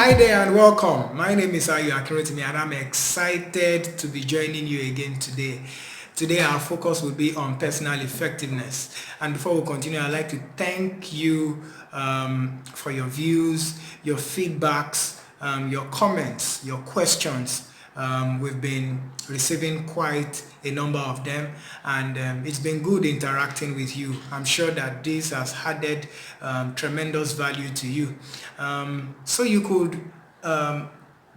Hi there and welcome. My name is Ayu Akinrotimi and I'm excited to be joining you again today. Today our focus will be on personal effectiveness. And before we continue, I'd like to thank you for your views, your feedbacks, your comments, your questions. We've been receiving quite a number of them, and it's been good interacting with you. I'm sure that this has added tremendous value to you. So you could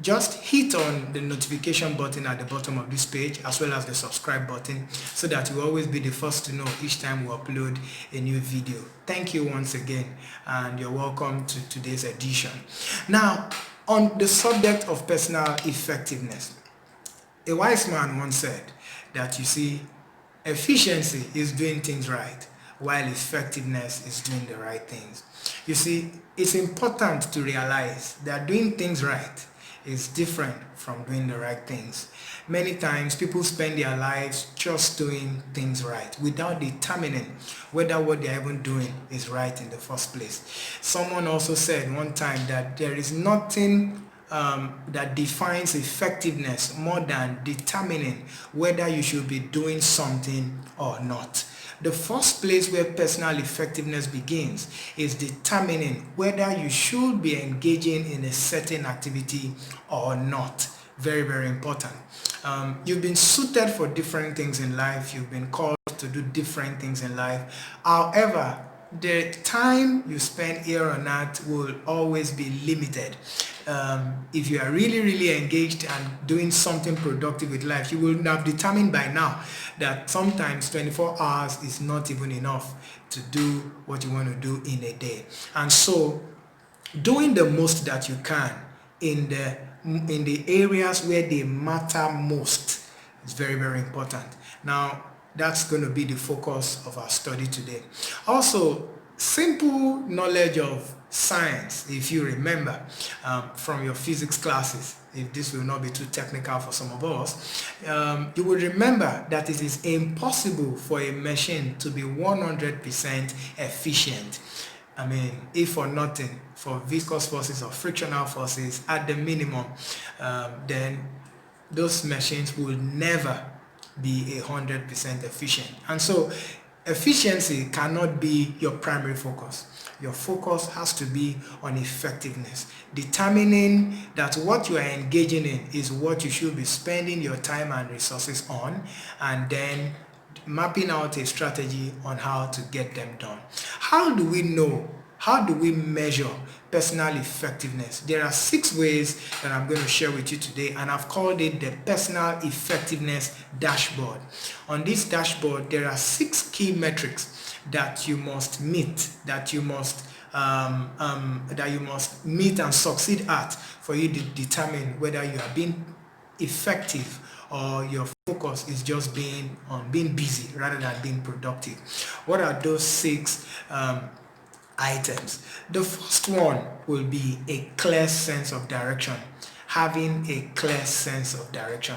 just hit on the notification button at the bottom of this page as well as the subscribe button so that you'll always be the first to know each time we upload a new video. Thank you once again, and you're welcome to today's edition. Now, on the subject of personal effectiveness, a wise man once said that, you see, efficiency is doing things right while effectiveness is doing the right things. You see, it's important to realize that doing things right is different from doing the right things. Many times people spend their lives just doing things right without determining whether what they're even doing is right in the first place. Someone also said one time that there is nothing that defines effectiveness more than determining whether you should be doing something or not. The first place where personal effectiveness begins is determining whether you should be engaging in a certain activity or not. Very, very important. You've been suited for different things in life. You've been called to do different things in life. However, the time you spend here on earth will always be limited. If you are really engaged and doing something productive with life, you will have determined by now that sometimes 24 hours is not even enough to do what you want to do in a day. And so doing the most that you can in the areas where they matter most is very, very important. Now, that's going to be the focus of our study today. Also, simple knowledge of science, if you remember from your physics classes, if this will not be too technical for some of us, you will remember that it is impossible for a machine to be 100% efficient. I mean, if for nothing, for viscous forces or frictional forces at the minimum, then those machines will never be 100% efficient. And so efficiency cannot be your primary focus. Your focus has to be on effectiveness, determining that what you are engaging in is what you should be spending your time and resources on, and then mapping out a strategy on how to get them done. How do we know? How do we measure personal effectiveness? There are 6 ways that I'm going to share with you today, and I've called it the personal effectiveness dashboard. On this dashboard, there are 6 key metrics that you must meet, that you must meet and succeed at for you to determine whether you are being effective or your focus is just being busy rather than being productive. What are those 6 items? The first one will be a clear sense of direction. Having a clear sense of direction.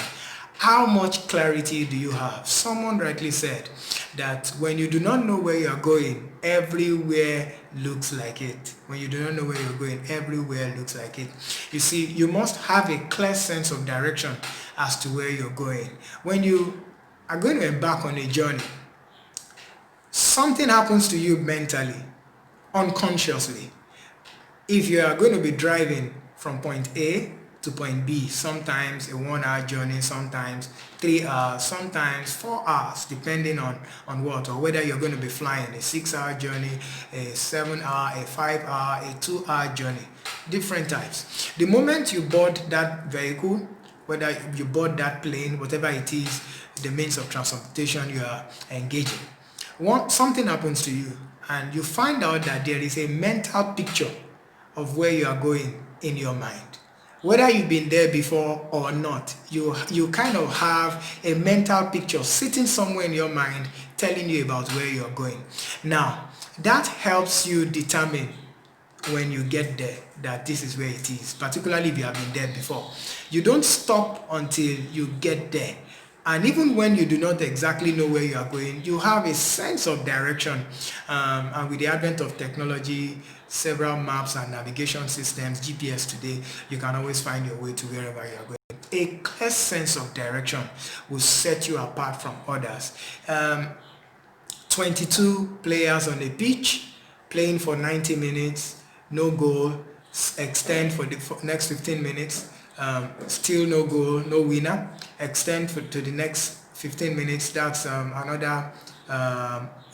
How much clarity do you have? Someone rightly said that when you do not know where you are going, everywhere looks like it. When you do not know where you're going, everywhere looks like it. You see, you must have a clear sense of direction as to where you're going. When you are going to embark on a journey, something happens to you mentally, unconsciously. If you are going to be driving from point A to point B, sometimes a 1-hour journey, sometimes 3 hours, sometimes 4 hours, depending on what, or whether you're going to be flying a 6-hour journey, a 7-hour, a 5-hour, a 2-hour journey, different types. The moment you board that vehicle, whether you board that plane, whatever it is, the means of transportation you are engaging, something happens to you and you find out that there is a mental picture of where you are going in your mind. Whether you've been there before or not, you kind of have a mental picture sitting somewhere in your mind telling you about where you're going. Now, that helps you determine when you get there that this is where it is, particularly if you have been there before. You don't stop until you get there. And even when you do not exactly know where you are going, you have a sense of direction. And with the advent of technology, several maps and navigation systems, GPS today, you can always find your way to wherever you are going. A clear sense of direction will set you apart from others. 22 players on a pitch, playing for 90 minutes, no goal, extend for the next 15 minutes, still no goal, no winner, extend to the next 15 minutes, that's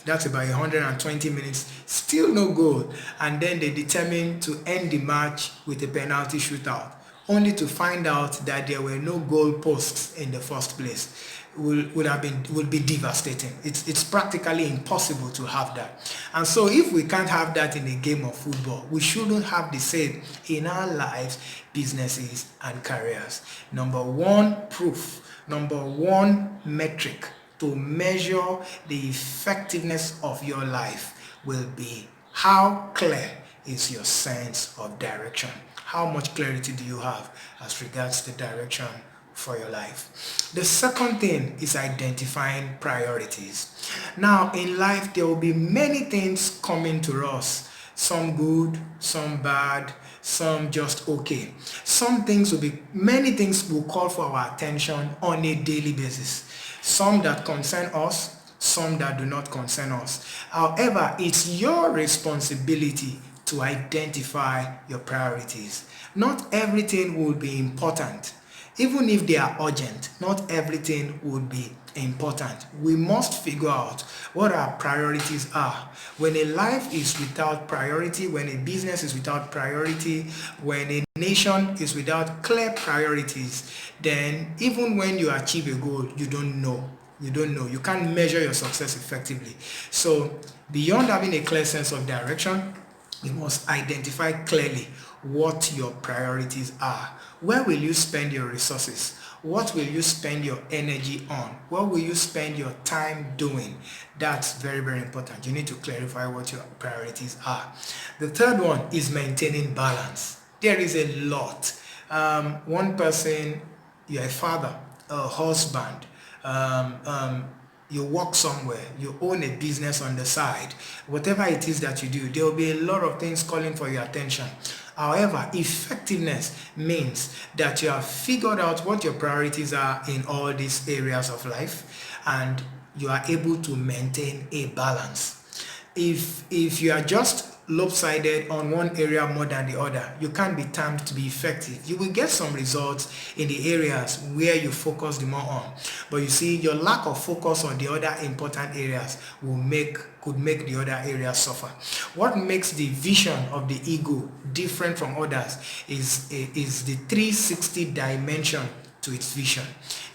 that's about 120 minutes, still no goal, and then they determine to end the match with a penalty shootout, only to find out that there were no goal posts in the first place. Would be devastating. It's practically impossible to have that. And so if we can't have that in a game of football, we shouldn't have the same in our lives, businesses and careers. Number one metric to measure the effectiveness of your life will be how clear is your sense of direction. How much clarity do you have as regards the direction for your life? The second thing is identifying priorities. Now in life there will be many things coming to us, some good, some bad, some just okay. Many things will call for our attention on a daily basis. Some that concern us, some that do not concern us. However, it's your responsibility to identify your priorities. Not everything will be important. Even if they are urgent, not everything would be important. We must figure out what our priorities are. When a life is without priority, when a business is without priority, when a nation is without clear priorities, then even when you achieve a goal, you don't know. You can't measure your success effectively. So beyond having a clear sense of direction, you must identify clearly what your priorities are. Where will you spend your resources? What will you spend your energy on? What will you spend your time doing? That's very, very important. You need to clarify what your priorities are. The third one is maintaining balance. There is a lot. One person, you're a father, a husband, you work somewhere, you own a business on the side, whatever it is that you do, there will be a lot of things calling for your attention. However, effectiveness means that you have figured out what your priorities are in all these areas of life and you are able to maintain a balance. If you are just lopsided on one area more than the other, you can't be termed to be effective. You will get some results in the areas where you focus the more on, but you see, your lack of focus on the other important areas could make the other areas suffer. What makes the vision of the ego different from others is the 360 dimension to its vision.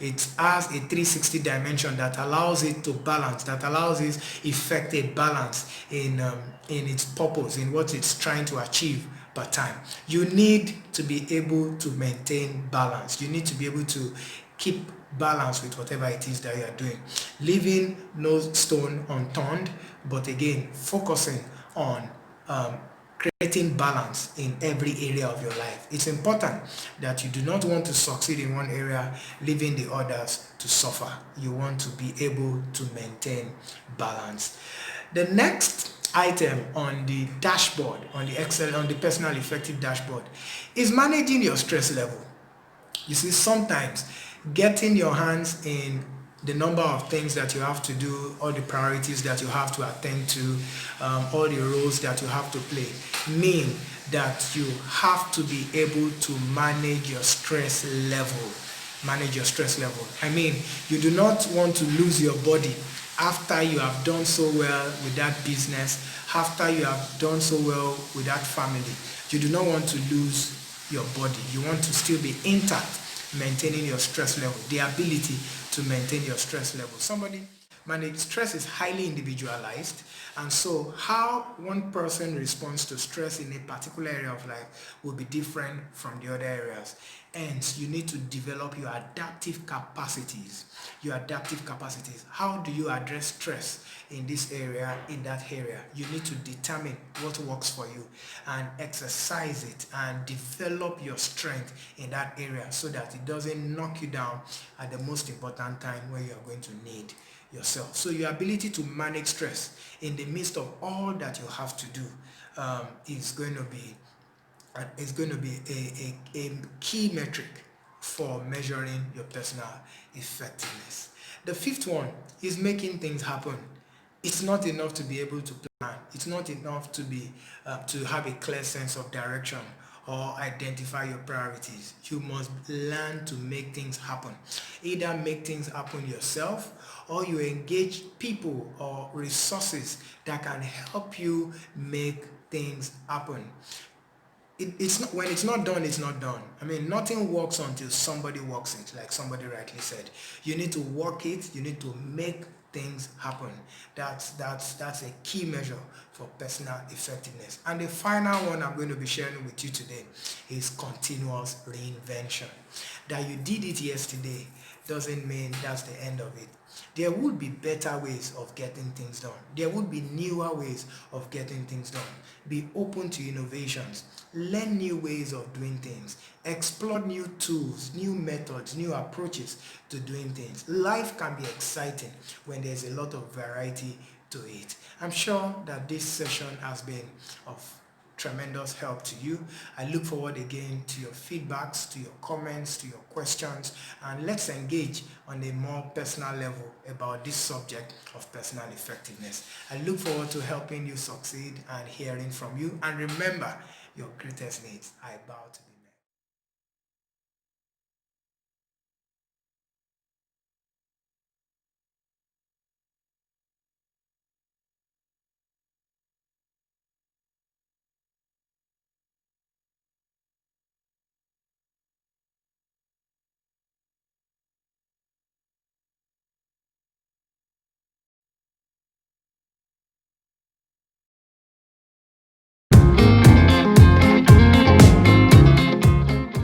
It has a 360 dimension that allows it to balance, that allows it effect a balance in its purpose, in what it's trying to achieve per time. You need to be able to maintain balance. You need to be able to keep balance with whatever it is that you are doing, leaving no stone unturned, but again focusing on creating balance in every area of your life. It's important that you do not want to succeed in one area, leaving the others to suffer. You want to be able to maintain balance. The next item on the dashboard, on the personal effective dashboard, is managing your stress level. You see, sometimes getting your hands in the number of things that you have to do, all the priorities that you have to attend to, all the roles that you have to play, mean that you have to be able to manage your stress level. Manage your stress level. I mean, you do not want to lose your body after you have done so well with that business, after you have done so well with that family. You do not want to lose your body. You want to still be intact, maintaining your stress level, the ability to maintain your stress level. Somebody Stress is highly individualized, and so how one person responds to stress in a particular area of life will be different from the other areas. Hence, you need to develop your adaptive capacities. How do you address stress in this area, in that area? You need to determine what works for you and exercise it and develop your strength in that area so that it doesn't knock you down at the most important time where you are going to need yourself. So your ability to manage stress in the midst of all that you have to do is going to be a key metric for measuring your personal effectiveness. The fifth one is making things happen. It's not enough to be able to plan. It's not enough to have a clear sense of direction or identify your priorities. You must learn to make things happen. Either make things happen yourself, or you engage people or resources that can help you make things happen. It's not, when it's not done, it's not done. I mean, nothing works until somebody works it, like somebody rightly said. You need to work it. You need to make things happen. That's a key measure for personal effectiveness. And the final one I'm going to be sharing with you today is continuous reinvention. That you did it yesterday doesn't mean that's the end of it. There would be better ways of getting things done. There would be newer ways of getting things done. Be open to innovations. Learn new ways of doing things. Explore new tools, new methods, new approaches to doing things. Life can be exciting when there's a lot of variety to it. I'm sure that this session has been of tremendous help to you. I look forward again to your feedbacks, to your comments, to your questions, and let's engage on a more personal level about this subject of personal effectiveness. I look forward to helping you succeed and hearing from you. And remember, your greatest needs. I bow to you.